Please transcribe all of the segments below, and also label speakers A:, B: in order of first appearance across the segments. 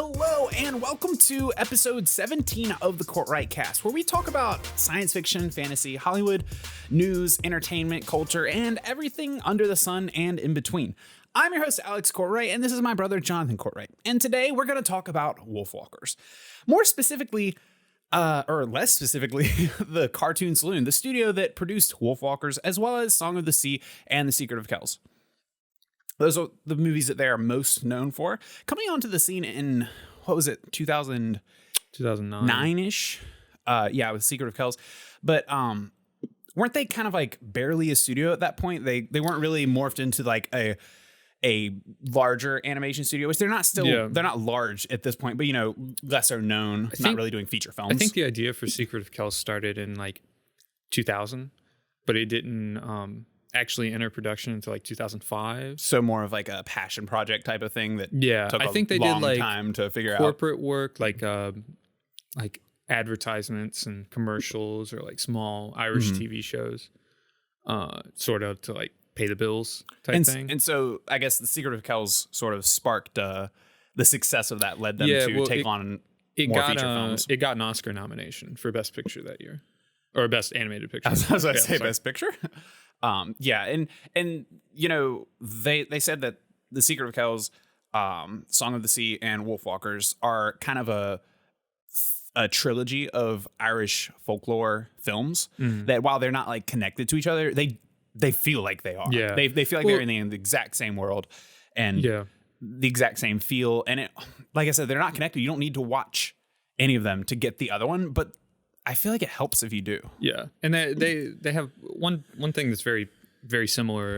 A: Hello, and welcome to episode 17 of the Cortright cast, where we talk about science fiction, fantasy, Hollywood, news, entertainment, culture, and everything under the sun and in between. I'm your host, Alex Cortright, and this is my brother, Jonathan Cortright. And today we're going to talk about Wolfwalkers. More specifically, or less specifically, the Cartoon Saloon, the studio that produced Wolfwalkers, as well as Song of the Sea and The Secret of Kels. Those are the movies that they are most known for. Coming onto the scene in, what was it, 2009? 9-ish? Yeah, with Secret of Kels. But weren't they kind of like barely a studio at that point? They weren't really morphed into like a larger animation studio, which they're not large at this point, but lesser known, not really doing feature films.
B: I think the idea for Secret of Kels started in like 2000, but it didn't actually enter production until like 2005.
A: So more of like a passion project type of thing that took
B: I think
A: a
B: they
A: long
B: did like
A: time to figure out.
B: Corporate work, like advertisements and commercials, or like small Irish TV shows, sort of to like pay the bills type thing.
A: And so I guess The Secret of Kels sort of sparked the success of that, led them to take on more feature films.
B: It got an Oscar nomination for Best Picture that year, or Best Animated Picture.
A: I was going to say Best Picture. And they said that The Secret of Kels, Song of the Sea, and Wolfwalkers are kind of a trilogy of Irish folklore films that, while they're not like connected to each other, they feel like they are.
B: Yeah.
A: They feel like they're in the exact same world and the exact same feel. And it, like I said, they're not connected. You don't need to watch any of them to get the other one, but I feel like it helps if you do.
B: Yeah, and they have one thing that's very, very similar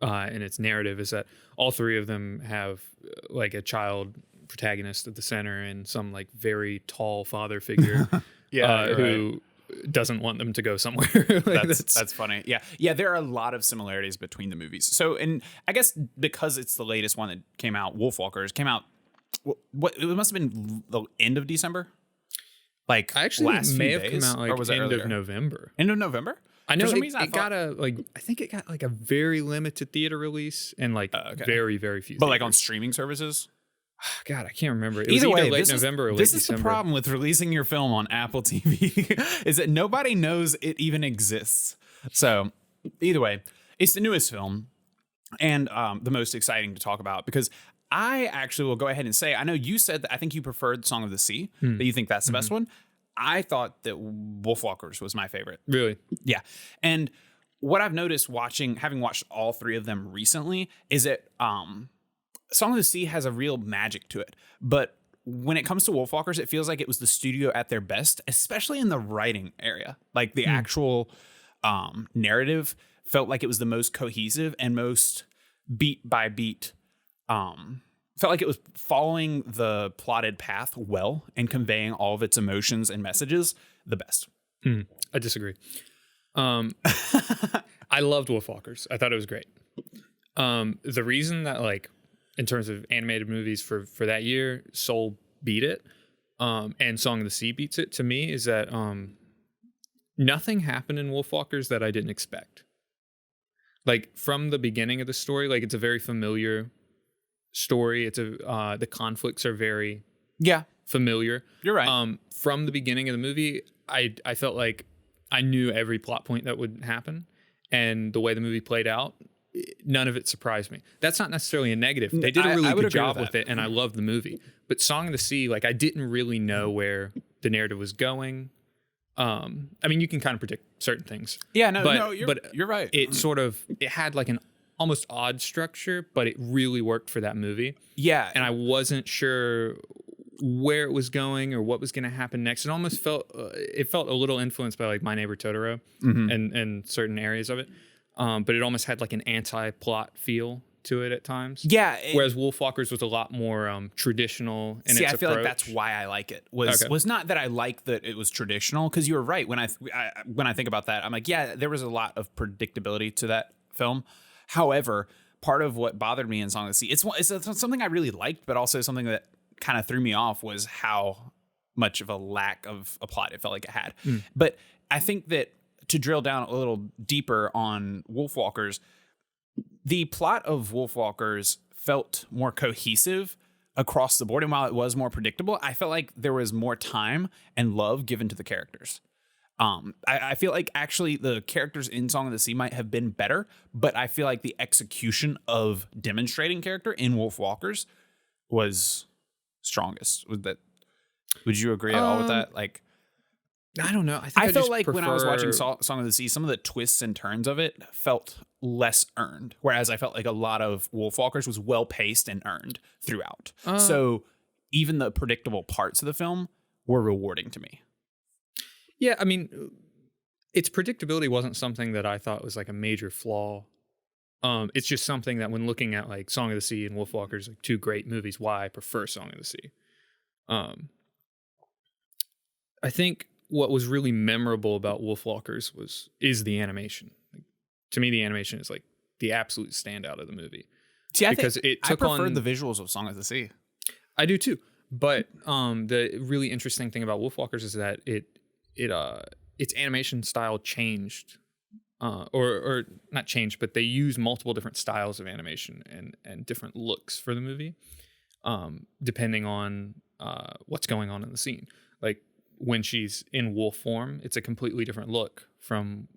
B: in its narrative is that all three of them have like a child protagonist at the center and some like very tall father figure who doesn't want them to go somewhere.
A: That's funny. Yeah, there are a lot of similarities between the movies. So, and I guess because it's the latest one that came out, Wolfwalkers came out. What it must have been the end of December. Like
B: I actually
A: last
B: may
A: few
B: have
A: days,
B: come out like
A: or was it
B: end
A: earlier?
B: of November.
A: End of November?
B: I know
A: For some
B: it,
A: reason,
B: I think it got like a very limited theater release and like very, very few.
A: But like on streaming services?
B: God, I can't remember. It
A: Either
B: was
A: way,
B: late November or late
A: this
B: December.
A: is the problem with releasing your film on Apple TV is that nobody knows it even exists. So either way, it's the newest film and the most exciting to talk about because I actually will go ahead and say, I know you said that I think you preferred Song of the Sea, that you think that's the best one. I thought that Wolfwalkers was my favorite.
B: Really?
A: Yeah. And what I've noticed having watched all three of them recently, is that Song of the Sea has a real magic to it. But when it comes to Wolfwalkers, it feels like it was the studio at their best, especially in the writing area. Like the actual narrative felt like it was the most cohesive and most beat by beat. Felt like it was following the plotted path well and conveying all of its emotions and messages the best.
B: I disagree. I loved Wolfwalkers. I thought it was great. The reason that like in terms of animated movies for that year, Soul beat it, and Song of the Sea beats it to me is that nothing happened in Wolfwalkers that I didn't expect. Like from the beginning of the story, like it's a very familiar story. It's the conflicts are very familiar.
A: You're right.
B: From the beginning of the movie, I felt like I knew every plot point that would happen, and the way the movie played out, none of it surprised me. That's not necessarily a negative. They did a really good job with it, and I loved the movie. But Song of the Sea, like I didn't really know where the narrative was going. I mean, you can kind of predict certain things.
A: Yeah, you're right.
B: It had like an almost odd structure, but it really worked for that movie.
A: Yeah.
B: And I wasn't sure where it was going or what was going to happen next. It almost felt a little influenced by like My Neighbor Totoro and certain areas of it. But it almost had like an anti-plot feel to it at times.
A: Yeah.
B: Whereas Wolfwalkers was a lot more traditional in its approach.
A: I feel like that's why I like it. Was not that I like that it was traditional, because you were right. When I think about that, I'm like, yeah, there was a lot of predictability to that film. However, part of what bothered me in Song of the Sea, it's something I really liked, but also something that kind of threw me off was how much of a lack of a plot it felt like it had. But I think that to drill down a little deeper on Wolfwalkers, the plot of Wolfwalkers felt more cohesive across the board. And while it was more predictable, I felt like there was more time and love given to the characters. I feel like actually the characters in Song of the Sea might have been better, but I feel like the execution of demonstrating character in Wolfwalkers was strongest. Would you agree at all with that? Like,
B: I don't know.
A: I felt like when I was watching Song of the Sea, some of the twists and turns of it felt less earned, whereas I felt like a lot of Wolfwalkers was well paced and earned throughout. So even the predictable parts of the film were rewarding to me.
B: Yeah, I mean, its predictability wasn't something that I thought was like a major flaw. It's just something that when looking at like Song of the Sea and Wolfwalkers, like two great movies, why I prefer Song of the Sea. I think what was really memorable about Wolfwalkers is the animation. Like, to me, the animation is like the absolute standout of the movie.
A: See, I preferred the visuals of Song of the Sea.
B: I do too. But the really interesting thing about Wolfwalkers is that its animation style changed, or not changed, but they use multiple different styles of animation and different looks for the movie, depending on what's going on in the scene. Like when she's in wolf form, it's a completely different look from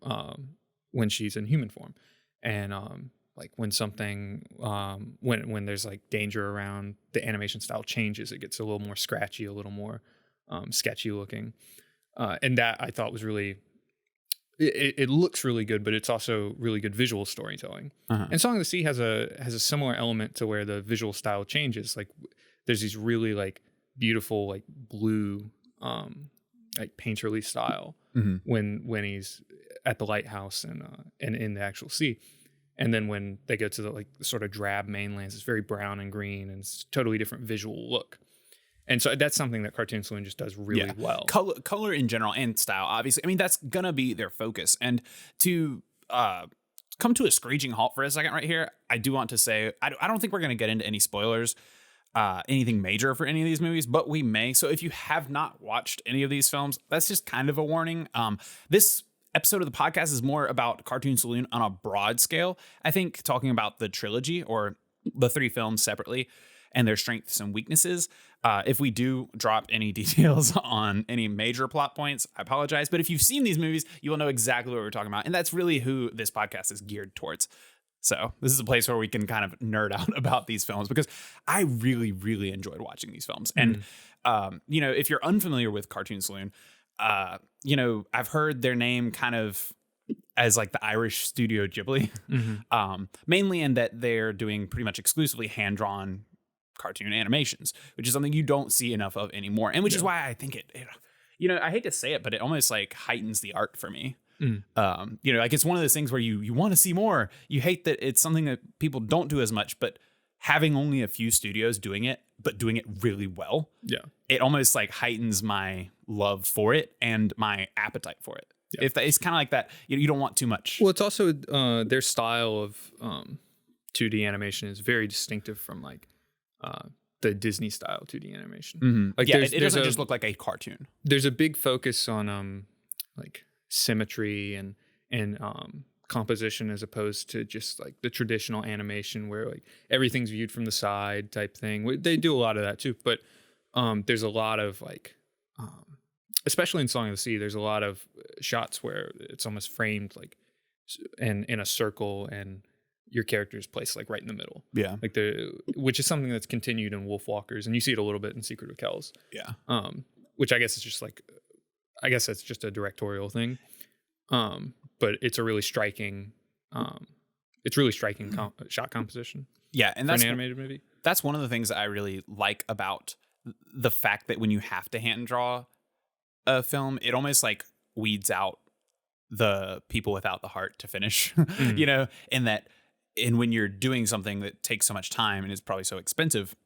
B: when she's in human form, and like when something when there's like danger around, the animation style changes. It gets a little more scratchy, a little more sketchy looking. And that I thought was really, it looks really good, but it's also really good visual storytelling. And Song of the Sea has a similar element to where the visual style changes. Like there's these really like beautiful like blue, like painterly style when he's at the lighthouse and in the actual sea. And then when they go to the like sort of drab mainlands, it's very brown and green, and it's a totally different visual look. And so that's something that Cartoon Saloon just does really well.
A: Color in general and style, obviously. I mean, that's going to be their focus. And to come to a screeching halt for a second right here, I do want to say, I don't think we're going to get into any spoilers, anything major for any of these movies, but we may. So if you have not watched any of these films, that's just kind of a warning. This episode of the podcast is more about Cartoon Saloon on a broad scale. I think talking about the trilogy or the three films separately and their strengths and weaknesses. If we do drop any details on any major plot points, I apologize. But if you've seen these movies, you will know exactly what we're talking about. And that's really who this podcast is geared towards. So this is a place where we can kind of nerd out about these films because I really, really enjoyed watching these films. And, if you're unfamiliar with Cartoon Saloon, I've heard their name kind of as like the Irish Studio Ghibli, mainly in that they're doing pretty much exclusively hand-drawn cartoon animations, which is something you don't see enough of anymore. And which is why I think it, I hate to say it, but it almost like heightens the art for me. Like it's one of those things where you want to see more. You hate that it's something that people don't do as much, but having only a few studios doing it, but doing it really well. Yeah. It almost like heightens my love for it and my appetite for it. Yeah. If it's kind of like that, you don't want too much.
B: Well, it's also their style of 2D animation is very distinctive from like the Disney style 2D animation. Like
A: it doesn't just look like a cartoon.
B: There's a big focus on like symmetry and composition as opposed to just like the traditional animation where like everything's viewed from the side type thing. They do a lot of that too, but there's a lot of like especially in Song of the Sea, there's a lot of shots where it's almost framed like in a circle and your character is placed like right in the middle. Yeah. Like which is something that's continued in Wolfwalkers, and you see it a little bit in Secret of Kels. Yeah. Which I guess is just like, that's just a directorial thing. But it's a really striking, shot composition.
A: Yeah. And that's
B: an animated movie.
A: That's one of the things that I really like about the fact that when you have to hand draw a film, it almost like weeds out the people without the heart to finish, and when you're doing something that takes so much time and is probably so expensive,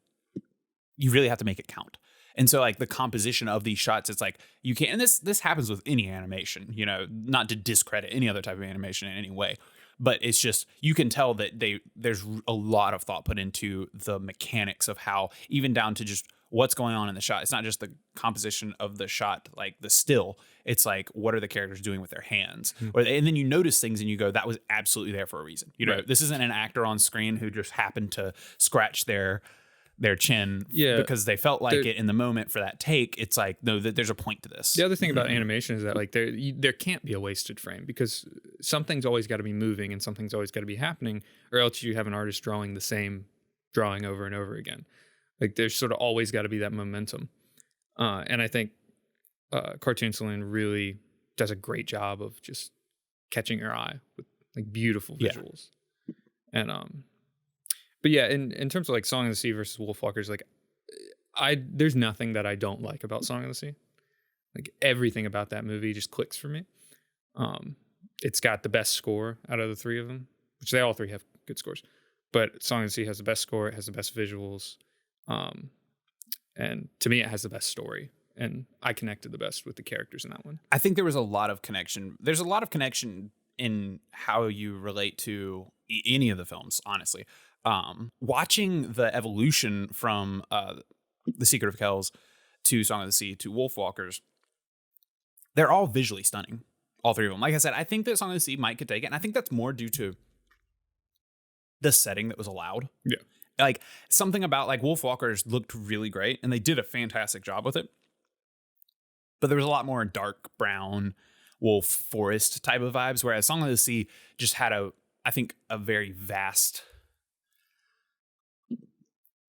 A: you really have to make it count. And so like the composition of these shots, it's like you can't, and this happens with any animation, not to discredit any other type of animation in any way, but it's just, you can tell that there's a lot of thought put into the mechanics of how, even down to just what's going on in the shot. It's not just the composition of the shot, like the still, it's like, what are the characters doing with their hands? And then you notice things and you go, that was absolutely there for a reason. This isn't an actor on screen who just happened to scratch their their chin because they felt like it in the moment for that take. It's like, no, there's a point to this.
B: The other thing about animation is that like there can't be a wasted frame because something's always got to be moving and something's always got to be happening, or else you have an artist drawing the same drawing over and over again. Like there's sort of always got to be that momentum. And I think Cartoon Saloon really does a great job of just catching your eye with like beautiful visuals. And but yeah, in terms of like Song of the Sea versus Wolfwalkers, like there's nothing that I don't like about Song of the Sea. Like everything about that movie just clicks for me. It's got the best score out of the three of them, which they all three have good scores. But Song of the Sea has the best score, it has the best visuals, and to me, it has the best story. And I connected the best with the characters in that one.
A: I think there was a lot of connection. There's a lot of connection in how you relate to any of the films, honestly. Watching the evolution from The Secret of Kels to Song of the Sea to Wolfwalkers, they're all visually stunning, all three of them. Like I said, I think that Song of the Sea might could take it, and I think that's more due to the setting that was allowed.
B: Yeah.
A: Like something about like Wolfwalkers looked really great, and they did a fantastic job with it. But there was a lot more dark brown wolf forest type of vibes, whereas Song of the Sea just had I think a very vast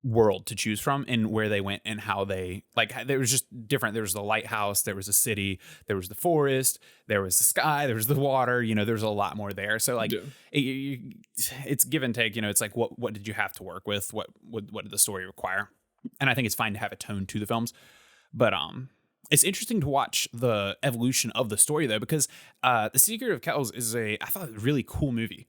A: world to choose from in where they went and how they there was just different. There was the lighthouse, there was a city, there was the forest, there was the sky, there was the water, there's a lot more there. So like it's give and take, it's like what did you have to work with? What did the story require? And I think it's fine to have a tone to the films, but it's interesting to watch the evolution of the story though, because The Secret of Kels is I thought, a really cool movie.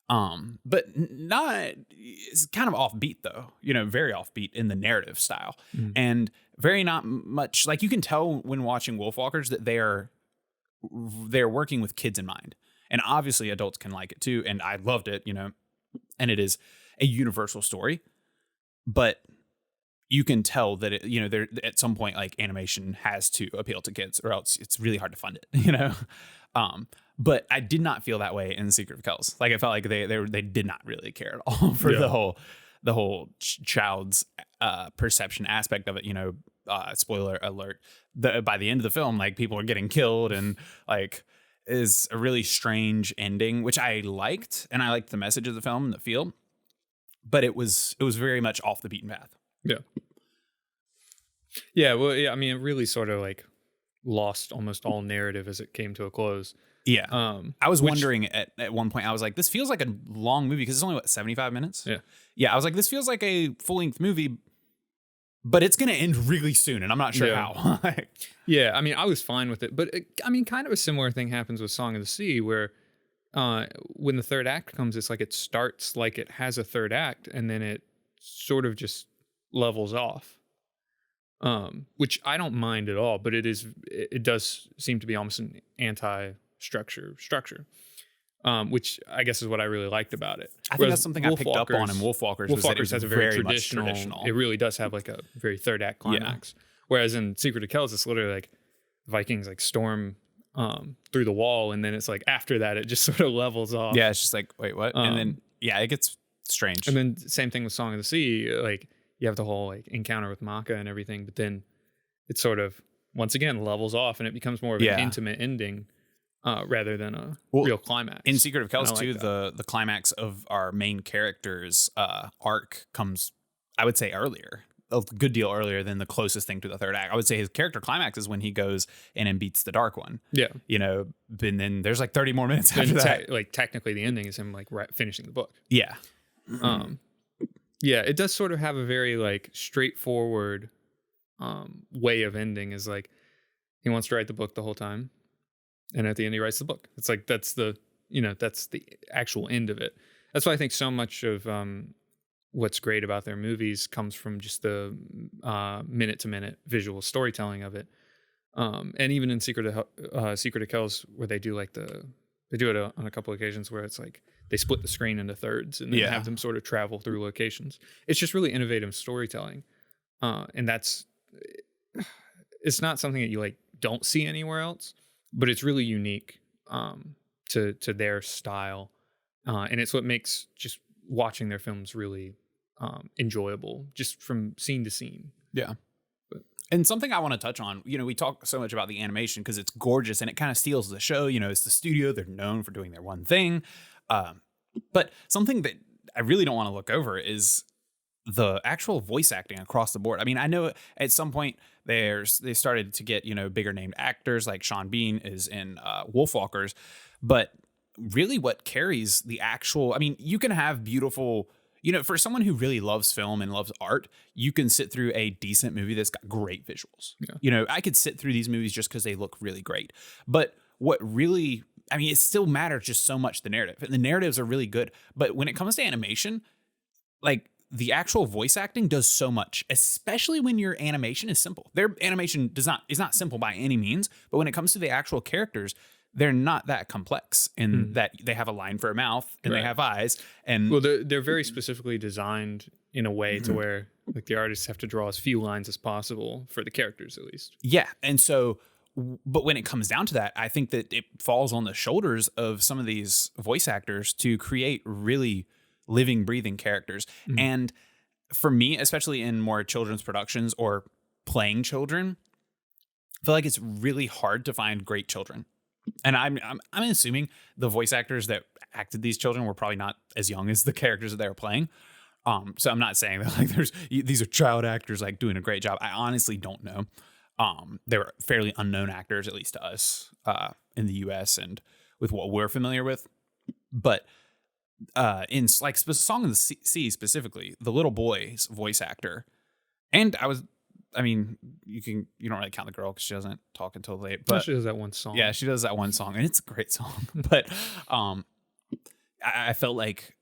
A: But it's kind of offbeat though, very offbeat in the narrative style and very not much like you can tell when watching Wolfwalkers that they're working with kids in mind, and obviously adults can like it too. And I loved it, and it is a universal story, but you can tell that it, there at some point like animation has to appeal to kids or else it's really hard to fund it, But I did not feel that way in The Secret of Kels. Like I felt like they did not really care at all for the whole child's perception aspect of it. Spoiler alert. By the end of the film, like people are getting killed and like is a really strange ending, which I liked, and I liked the message of the film and the feel. But it was very much off the beaten path.
B: Yeah. Yeah. Well, yeah. I mean, it really sort of like lost almost all narrative as it came to a close.
A: Yeah. I was wondering at one point, I was like, this feels like a long movie because it's only 75 minutes.
B: Yeah.
A: Yeah. I was like, this feels like a full length movie, but it's going to end really soon. And I'm not sure how.
B: Yeah. I mean, I was fine with it, but kind of a similar thing happens with Song of the Sea where when the third act comes, it's like it starts like it has a third act and then it sort of just levels off. Which I don't mind at all, but it does seem to be almost an anti-structure, which I guess is what I really liked about it.
A: I think that's something I picked up on in Wolfwalkers.
B: Wolfwalkers has a very traditional. It really does have like a very third act climax. Yeah. Whereas in Secret of Kels, it's literally like Vikings like storm through the wall, and then it's like after that, it just sort of levels off.
A: Yeah, it's just like wait, what? And then it gets strange.
B: And then same thing with Song of the Sea, like. You have the whole like encounter with Maka and everything, but then it sort of once again levels off and it becomes more of an intimate ending rather than a real climax.
A: In Secret of Kels too, the climax of our main character's arc comes, I would say, earlier, a good deal earlier than the closest thing to the third act. I would say his character climax is when he goes in and beats the Dark One. Yeah, and then there's like 30 more minutes after that.
B: Like technically, the ending is him like finishing the book.
A: Yeah.
B: Yeah, it does sort of have a very like straightforward way of ending. Is like he wants to write the book the whole time, and at the end he writes the book. It's like that's the actual end of it. That's why I think so much of what's great about their movies comes from just the minute to minute visual storytelling of it. And even in Secret of Kels, where they do it on a couple of occasions where it's like they split the screen into thirds and then have them sort of travel through locations. It's just really innovative storytelling. And it's not something that you like don't see anywhere else, but it's really unique to their style. And it's what makes just watching their films really enjoyable just from scene to scene.
A: Yeah. And something I want to touch on, we talk so much about the animation because it's gorgeous and it kind of steals the show. It's the studio. They're known for doing their one thing. But something that I really don't want to look over is the actual voice acting across the board. I mean, I know at some point they started to get, bigger named actors like Sean Bean is in Wolfwalkers. But really what carries the actual, I mean, you can have beautiful, for someone who really loves film and loves art, you can sit through a decent movie that's got great visuals. Yeah. I could sit through these movies just because they look really great. But what really, I mean, it still matters just so much the narrative. And the narratives are really good. But when it comes to animation, like the actual voice acting does so much, especially when your animation is simple. Their animation is not simple by any means. But when it comes to the actual characters, they're not that complex in that they have a line for a mouth and they have eyes. And
B: well, they're very specifically designed in a way to where like the artists have to draw as few lines as possible for the characters, at least.
A: Yeah. And so, but when it comes down to that, I think that it falls on the shoulders of some of these voice actors to create really living, breathing characters. And for me, especially in more children's productions or playing children, I feel like it's really hard to find great children. And I'm assuming the voice actors that acted these children were probably not as young as the characters that they were playing. So I'm not saying that like these are child actors like doing a great job. I honestly don't know. They were fairly unknown actors, at least to us, in the US and with what we're familiar with. But in like Song of the Sea specifically, the little boy's voice actor, and I mean, you don't really count the girl because she doesn't talk until late. But
B: she does that one song.
A: Yeah, she does that one song, and it's a great song. But I felt like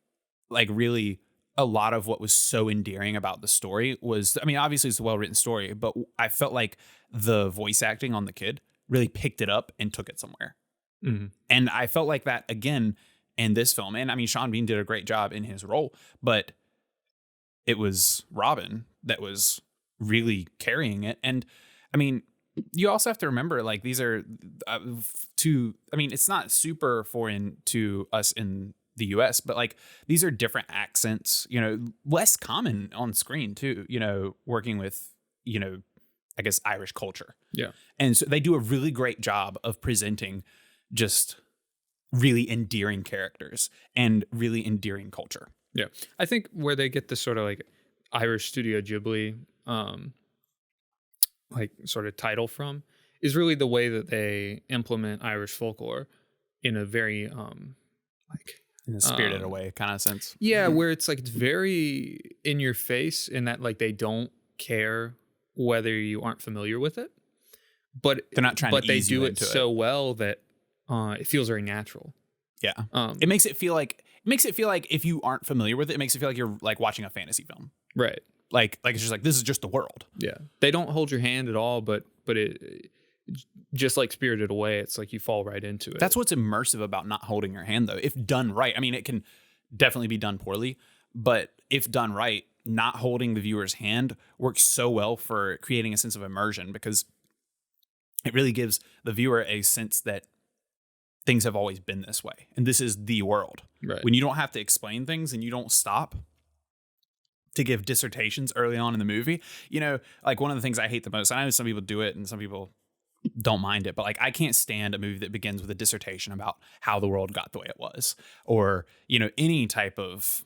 A: really a lot of what was so endearing about the story was, I mean, obviously it's a well-written story, but I felt like the voice acting on the kid really picked it up and took it somewhere. And I felt like that again in this film. And I mean, Sean Bean did a great job in his role, but it was Robin that was really carrying it. And I mean, you also have to remember, like, these are I mean, it's not super foreign to us in the US, but like these are different accents, less common on screen too, working with, I guess Irish culture.
B: Yeah.
A: And so they do a really great job of presenting just really endearing characters and really endearing culture.
B: Yeah. I think where they get this sort of like Irish Studio Ghibli like sort of title from is really the way that they implement Irish folklore in a very like
A: in a spirited away kind of sense.
B: Yeah, where it's like it's very in your face in that like they don't care whether you aren't familiar with it, but
A: they're not trying.
B: But they do it so well that it feels very natural.
A: Yeah, it makes it feel like if you aren't familiar with it, it makes it feel like you're like watching a fantasy film.
B: Right.
A: Like it's just like, this is just the world.
B: Yeah. They don't hold your hand at all, but it just like Spirited Away, it's like you fall right into it.
A: That's what's immersive about not holding your hand, though. If done right, I mean, it can definitely be done poorly, but if done right, not holding the viewer's hand works so well for creating a sense of immersion, because it really gives the viewer a sense that things have always been this way. And this is the world.
B: Right.
A: When you don't have to explain things and you don't stop to give dissertations early on in the movie, like one of the things I hate the most, I know some people do it and some people don't mind it, but like I can't stand a movie that begins with a dissertation about how the world got the way it was, or any type of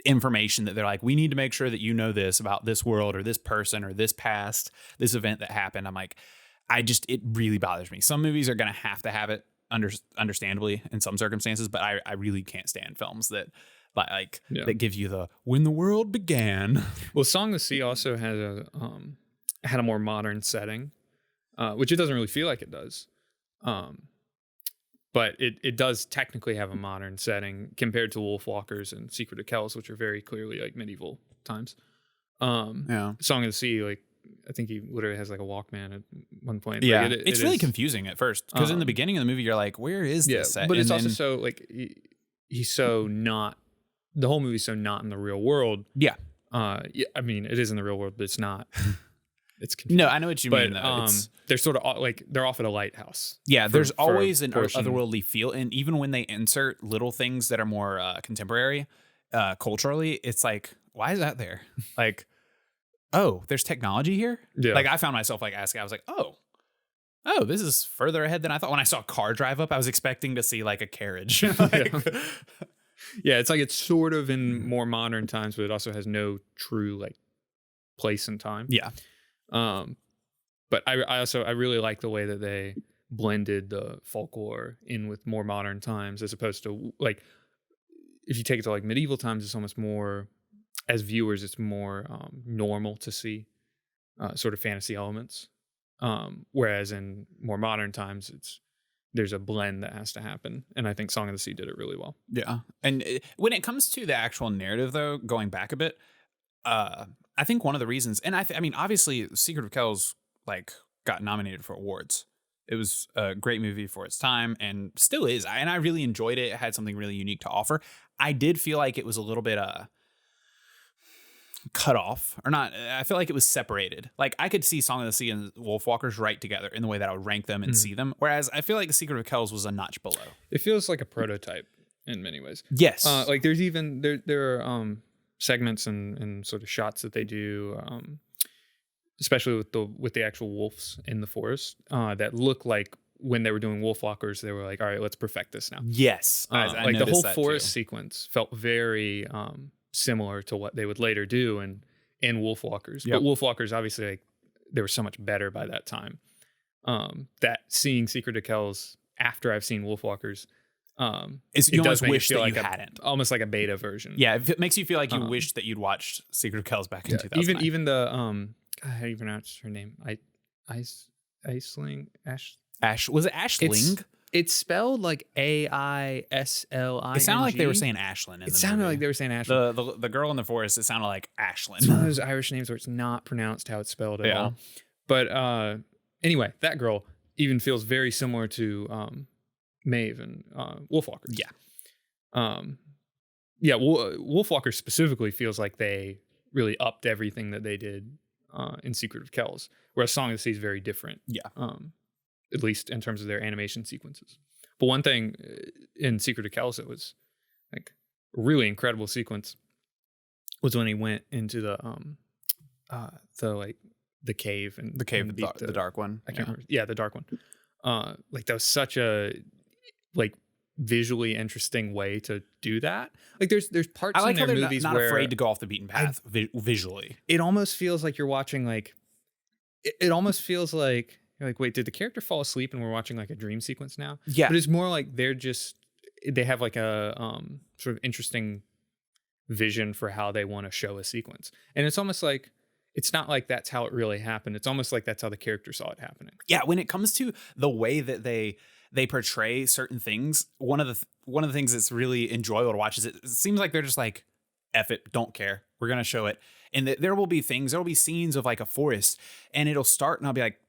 A: information that they're like, we need to make sure that you know this about this world or this person or this past, this event that happened. I'm like, it really bothers me. Some movies are going to have it understandably in some circumstances, but I really can't stand films that that give you the when the world began.
B: Well, Song of the Sea also had a more modern setting, which it doesn't really feel like it does. But it does technically have a modern setting compared to Wolfwalkers and Secret of Kels, which are very clearly like medieval times. Song of the Sea, like I think he literally has like a Walkman at one point.
A: Yeah,
B: like
A: it's really confusing at first because in the beginning of the movie you're like, where is this set?
B: But it's also so like he's so not. The whole movie's so not in the real world.
A: Yeah.
B: I mean, it is in the real world, but it's not. It's confusing.
A: No, I know what you mean, though.
B: They're sort of like, they're off at a lighthouse.
A: Yeah, there's always an otherworldly feel. And even when they insert little things that are more contemporary, culturally, it's like, why is that there? Like, oh, there's technology here.
B: Yeah.
A: Like I found myself like asking, I was like, oh, this is further ahead than I thought. When I saw a car drive up, I was expecting to see like a carriage. Like,
B: Yeah, it's like it's sort of in more modern times, but it also has no true like place and time.
A: yeah.
B: But I really like the way that they blended the folklore in with more modern times, as opposed to like if you take it to like medieval times, it's almost more, as viewers, it's more normal to see sort of fantasy elements. Whereas in more modern times, there's a blend that has to happen, and I think Song of the Sea did it really well.
A: Yeah. And when it comes to the actual narrative, though, going back a bit, I think one of the reasons, and I mean, obviously, Secret of Kells like got nominated for awards. It was a great movie for its time, and still is. And I really enjoyed it. It had something really unique to offer. I did feel like it was a little bit cut off, or not. I feel like it was separated. Like I could see Song of the Sea and Wolfwalkers right together in the way that I would rank them and see them. Whereas I feel like The Secret of Kells was a notch below.
B: It feels like a prototype in many ways.
A: Yes.
B: Like there's even there are segments and sort of shots that they do, especially with the actual wolves in the forest, that look like when they were doing Wolfwalkers, they were like, all right, let's perfect this now.
A: Yes. I
B: like the whole
A: that
B: forest
A: too.
B: sequence felt very similar to what they would later do in Wolfwalkers.
A: Yep.
B: But Wolfwalkers, obviously, like, they were so much better by that time. That seeing Secret of Kells after I've seen Wolfwalkers,
A: You almost wish that you hadn't.
B: Almost like a beta version.
A: Yeah, if it makes you feel like you wished that you'd watched Secret of Kells back in 2009.
B: Even the how do you pronounce her name? Aisling
A: Ash, was it Ashling?
B: It's spelled like Aisling.
A: It sounded like they were saying Ashlyn.
B: It sounded like they were saying Ashlyn.
A: The girl in the forest, it sounded like Ashlyn.
B: It's one of those Irish names where it's not pronounced how it's spelled at all. But anyway, that girl even feels very similar to Maeve and Wolfwalkers.
A: Yeah.
B: Wolfwalkers specifically feels like they really upped everything that they did in Secret of Kells, whereas Song of the Sea is very different.
A: Yeah.
B: At least in terms of their animation sequences. But one thing in Secret of Kells that was like a really incredible sequence was when he went into the cave and
A: the dark one.
B: I can't remember. Yeah, the dark one. Like that was such a like visually interesting way to do that. Like there's parts
A: I like
B: in
A: how
B: their
A: they're
B: movies
A: not
B: where
A: afraid to go off the beaten path visually.
B: it almost feels like you're watching like it almost feels like you're like, wait, did the character fall asleep and we're watching like a dream sequence now?
A: Yeah.
B: But it's more like they have like a sort of interesting vision for how they want to show a sequence. And it's almost like, it's not like that's how it really happened. It's almost like that's how the character saw it happening.
A: Yeah, when it comes to the way that they portray certain things, one of the things that's really enjoyable to watch is it seems like they're just like, F it, don't care. We're going to show it. And there will be scenes of like a forest, and it'll start and I'll be like,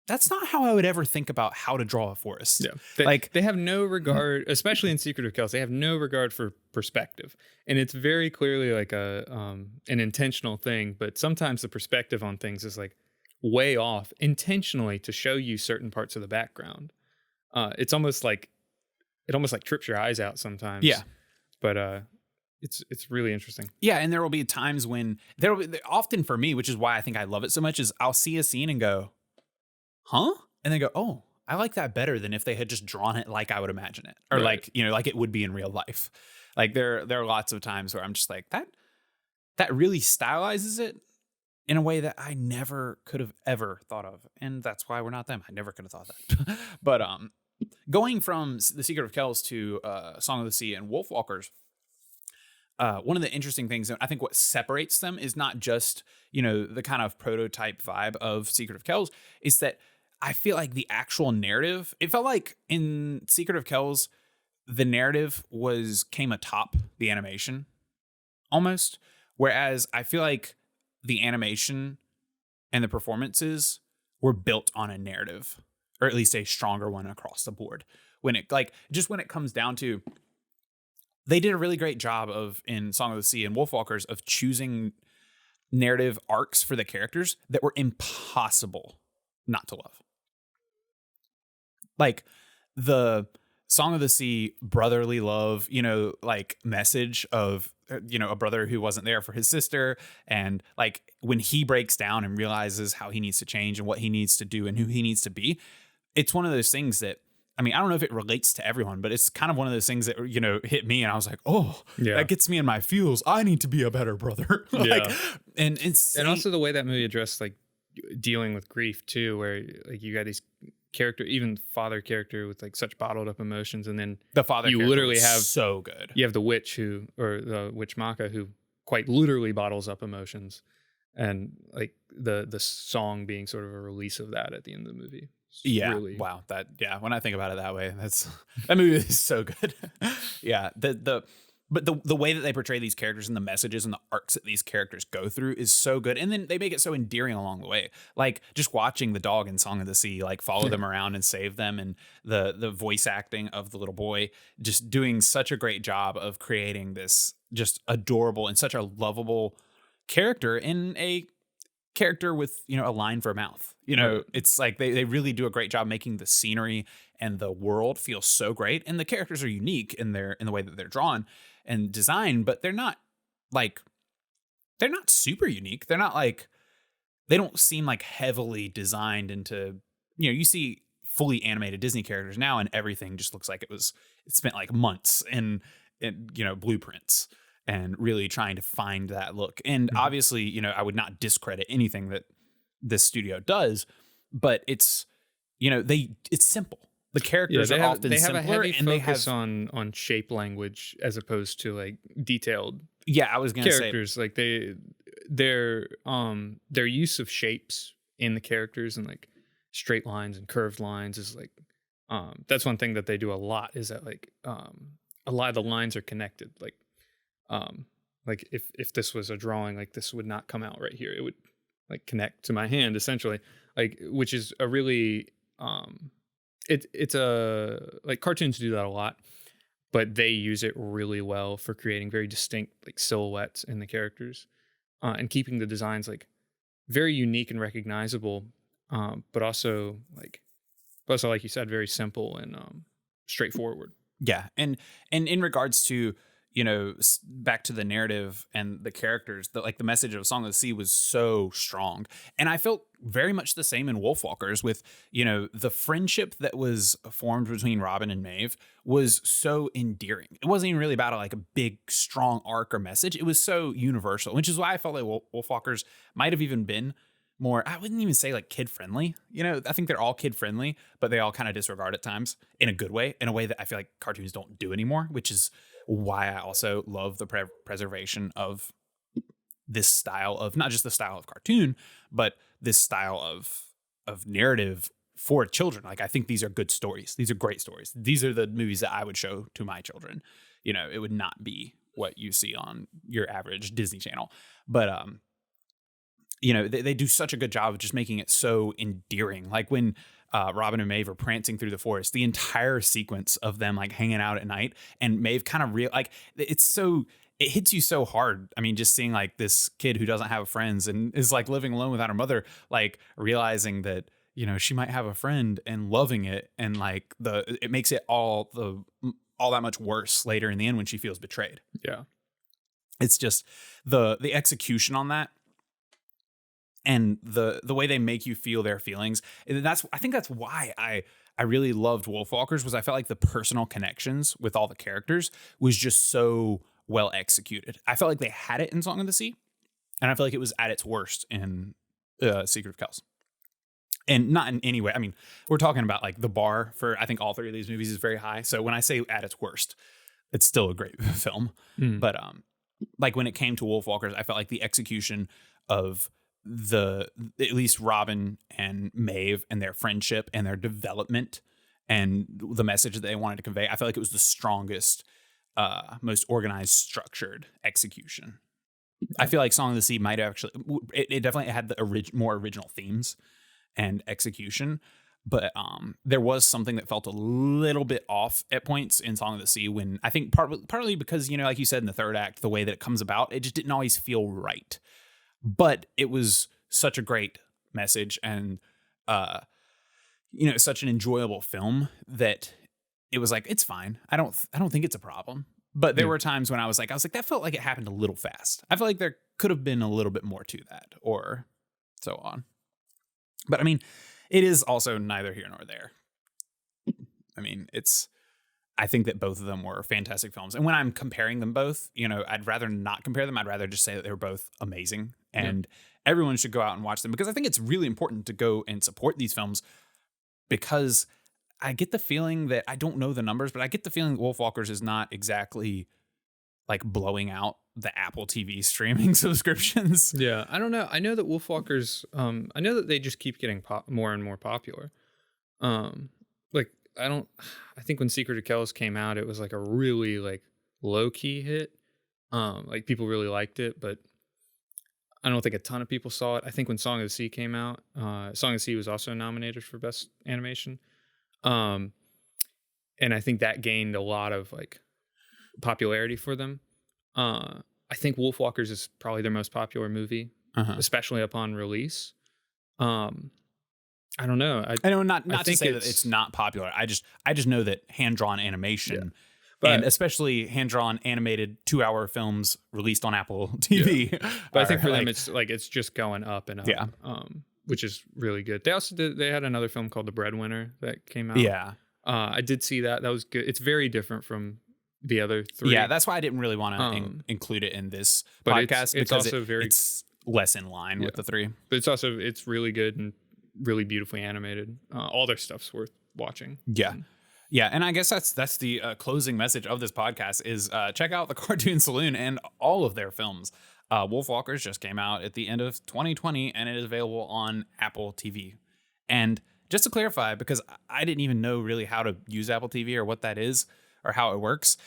A: that's not how I would ever think about how to draw a forest.
B: Yeah. They have no regard, especially in Secret of Kells, they have no regard for perspective. And it's very clearly like an intentional thing, but sometimes the perspective on things is like way off intentionally to show you certain parts of the background. It almost like trips your eyes out sometimes.
A: Yeah.
B: But it's really interesting.
A: Yeah, and there will be times when often for me, which is why I think I love it so much, is I'll see a scene and go, huh? And then go, oh, I like that better than if they had just drawn it like I would imagine it, or
B: Right.
A: like it would be in real life. Like there are lots of times where I'm just like, that really stylizes it in a way that I never could have ever thought of, and that's why we're not them. I never could have thought that. But going from The Secret of Kells to Song of the Sea and Wolfwalkers, one of the interesting things, and I think what separates them is not just, the kind of prototype vibe of Secret of Kells, is that I feel like the actual narrative, it felt like in Secret of Kells, the narrative came atop the animation almost. Whereas I feel like the animation and the performances were built on a narrative, or at least a stronger one across the board. When it comes down to, they did a really great job in Song of the Sea and Wolfwalkers of choosing narrative arcs for the characters that were impossible not to love. Like the Song of the Sea, brotherly love, like message of, a brother who wasn't there for his sister. And like when he breaks down and realizes how he needs to change and what he needs to do and who he needs to be, it's one of those things that, I mean, I don't know if it relates to everyone, but it's kind of one of those things that, hit me. And I was like, oh, that gets me in my feels. I need to be a better brother. And
B: also the way that movie addressed like dealing with grief too, where like you got these character, even father character with like such bottled up emotions, and then
A: the father
B: you literally have
A: so good.
B: You have the witch the witch Maka, who quite literally bottles up emotions, and like the song being sort of a release of that at the end of the movie. Really,
A: wow, when I think about it that way, that movie is so good. But the way that they portray these characters and the messages and the arcs that these characters go through is so good. And then they make it so endearing along the way. Like just watching the dog in Song of the Sea, like follow them around and save them. And the voice acting of the little boy, just doing such a great job of creating this just adorable and such a lovable character in a character with, a line for a mouth. It's like they really do a great job making the scenery and the world feel so great. And the characters are unique in the way that they're drawn and designed, but they're not super unique. They're not like, they don't seem like heavily designed into, you see fully animated Disney characters now and everything just looks like it spent like months in blueprints and really trying to find that look. And obviously, I would not discredit anything that this studio does, but it's, it's simple. The characters are often simpler,
B: a heavy
A: and
B: focus on shape language as opposed to like detailed.
A: Yeah, I was gonna
B: characters like their use of shapes in the characters and like straight lines and curved lines is like that's one thing that they do a lot, is that like a lot of the lines are connected. Like if this was a drawing, like this would not come out right here. It would like connect to my hand essentially, like, which is a really it's a like cartoons do that a lot, but they use it really well for creating very distinct like silhouettes in the characters and keeping the designs like very unique and recognizable, but also like you said, very simple and straightforward.
A: Yeah, and in regards to back to the narrative and the characters, the message of Song of the Sea was so strong. And I felt very much the same in Wolfwalkers with, the friendship that was formed between Robin and Maeve was so endearing. It wasn't even really about like a big, strong arc or message. It was so universal, which is why I felt like Wolfwalkers might have even been more, I wouldn't even say like kid friendly. I think they're all kid friendly, but they all kind of disregard at times in a good way, in a way that I feel like cartoons don't do anymore, which is why I also love the preservation of this style of, not just the style of cartoon, but this style of narrative for children. Like, I think these are good stories. These are great stories. These are the movies that I would show to my children. It would not be what you see on your average Disney Channel, but they do such a good job of just making it so endearing. Like when Robin and Maeve are prancing through the forest, the entire sequence of them like hanging out at night, and Maeve kind of it hits you so hard. I mean, just seeing like this kid who doesn't have friends and is like living alone without her mother, like realizing that, she might have a friend and loving it. And like it makes it all that much worse later in the end when she feels betrayed.
B: Yeah.
A: It's just the execution on that, and the way they make you feel their feelings. And I think that's why I really loved Wolfwalkers, was I felt like the personal connections with all the characters was just so well executed. I felt like they had it in Song of the Sea, and I feel like it was at its worst in Secret of Kels. And not in any way. I mean, we're talking about like the bar for, I think, all three of these movies is very high. So when I say at its worst, it's still a great film. But like when it came to Wolfwalkers, I felt like the execution of at least Robin and Maeve and their friendship and their development and the message that they wanted to convey, I felt like it was the strongest, most organized, structured execution. I feel like Song of the Sea might have actually, it definitely had the more original themes and execution, but there was something that felt a little bit off at points in Song of the Sea, when I think partly because, like you said, in the third act, the way that it comes about, it just didn't always feel right. But it was such a great message and, such an enjoyable film that it was like, it's fine. I don't think it's a problem. But there were times when I was like, that felt like it happened a little fast. I feel like there could have been a little bit more to that, or so on. But I mean, it is also neither here nor there. I mean, I think that both of them were fantastic films. And when I'm comparing them both, I'd rather not compare them. I'd rather just say that they were both amazing. And everyone should go out and watch them, because I think it's really important to go and support these films, because I get the feeling that, I don't know the numbers, but I get the feeling that Wolfwalkers is not exactly like blowing out the Apple TV streaming subscriptions.
B: Yeah, I don't know. I know that Wolfwalkers, I know that they just keep getting more and more popular. I think when Secret of Kels came out, it was like a really like low key hit. Like people really liked it, but I don't think a ton of people saw it. I think when Song of the Sea came out, Song of the Sea was also nominated for Best Animation. And I think that gained a lot of like popularity for them. I think Wolfwalkers is probably their most popular movie, especially upon release. I don't know. I know not to say that
A: it's not popular. I just know that hand-drawn animation, and especially hand-drawn animated 2-hour films released on Apple TV.
B: Yeah. But I think for them, it's just going up and up.
A: Yeah.
B: Which is really good. They had another film called The Breadwinner that came out.
A: Yeah.
B: I did see that. That was good. It's very different from the other three.
A: Yeah, that's why I didn't really want to include it in this podcast, because it's less in line with the three.
B: But it's really good and really beautifully animated. All their stuff's worth watching.
A: Yeah. Yeah, and I guess that's the closing message of this podcast is check out the Cartoon Saloon and all of their films. Wolfwalkers just came out at the end of 2020, and it is available on Apple TV. And just to clarify, because I didn't even know really how to use Apple TV or what that is or how it works,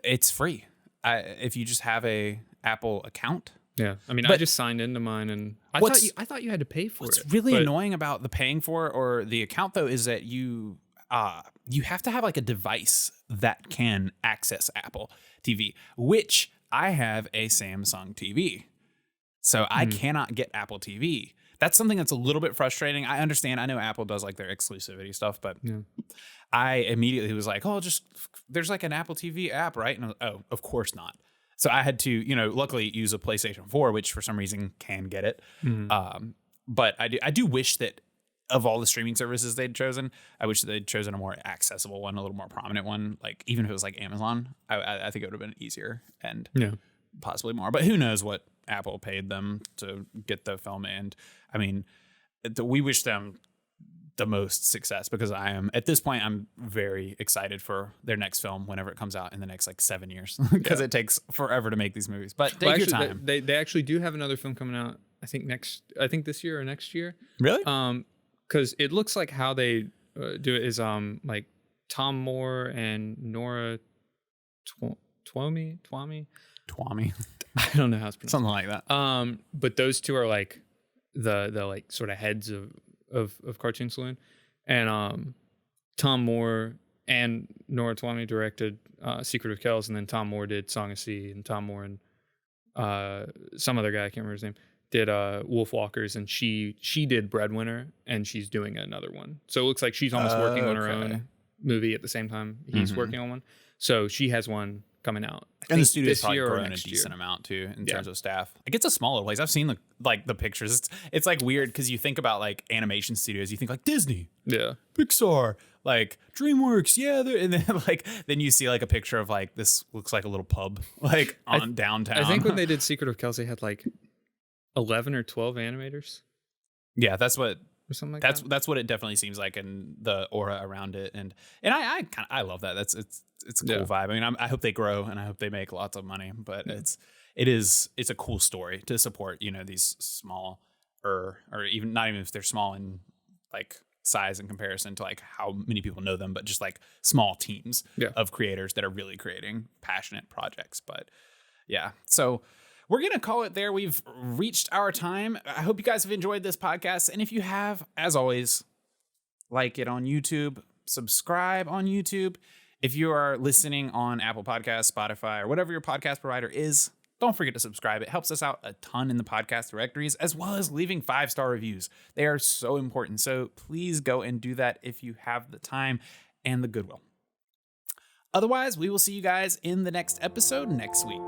A: it's free. If you just have a Apple account.
B: Yeah, I mean, I just signed into mine, and I thought you had to pay for it.
A: What's really annoying about the paying for or the account, though, is that you have to have like a device that can access Apple TV, which I have a Samsung TV, so I cannot get Apple TV. That's something that's a little bit frustrating. I understand. I know Apple does like their exclusivity stuff, but I immediately was like, there's like an Apple TV app, right? And of course not. So I had to, luckily use a PlayStation 4, which for some reason can get it. But I do wish that of all the streaming services they'd chosen, I wish they'd chosen a more accessible one, a little more prominent one. Like even if it was like Amazon, I think it would have been easier and possibly more. But who knows what Apple paid them to get the film. And I mean, we wish them the most success, because at this point, I'm very excited for their next film whenever it comes out in the next like 7 years, because it takes forever to make these movies. But take your time.
B: They actually do have another film coming out. I think this year or next year.
A: Really?
B: Because it looks like how they do it is like Tom Moore and Nora Twomey. I don't know how it's pronounced.
A: Something like that.
B: But those two are like the like sort of heads of Cartoon Saloon, and Tom Moore and Nora Twomey directed Secret of Kels, and then Tom Moore did Song of Sea, and Tom Moore and some other guy, I can't remember his name, did Wolfwalkers, and she did Breadwinner, and she's doing another one. So it looks like she's almost working on her own movie at the same time he's working on one. So she has one coming out.
A: And the studio's probably grown a decent amount too in terms of staff. Like it's a smaller place. I've seen the pictures. It's like weird because you think about like animation studios, you think like Disney, Pixar, like DreamWorks, and then you see like a picture of like this looks like a little pub like on downtown.
B: I think when they did Secret of Kels, they had like 11 or 12 animators.
A: Yeah, that's what.
B: Or something like
A: that's what it definitely seems like, and the aura around it, and I love that. It's a cool vibe. I mean, I hope they grow, and I hope they make lots of money. But it's a cool story to support. These small or even not even if they're small in like size in comparison to like how many people know them, but just like small teams of creators that are really creating passionate projects. But yeah, so. We're going to call it there. We've reached our time. I hope you guys have enjoyed this podcast. And if you have, as always, like it on YouTube, subscribe on YouTube. If you are listening on Apple Podcasts, Spotify, or whatever your podcast provider is, don't forget to subscribe. It helps us out a ton in the podcast directories, as well as leaving 5-star reviews. They are so important. So please go and do that if you have the time. and the goodwill. Otherwise, we will see you guys in the next episode next week.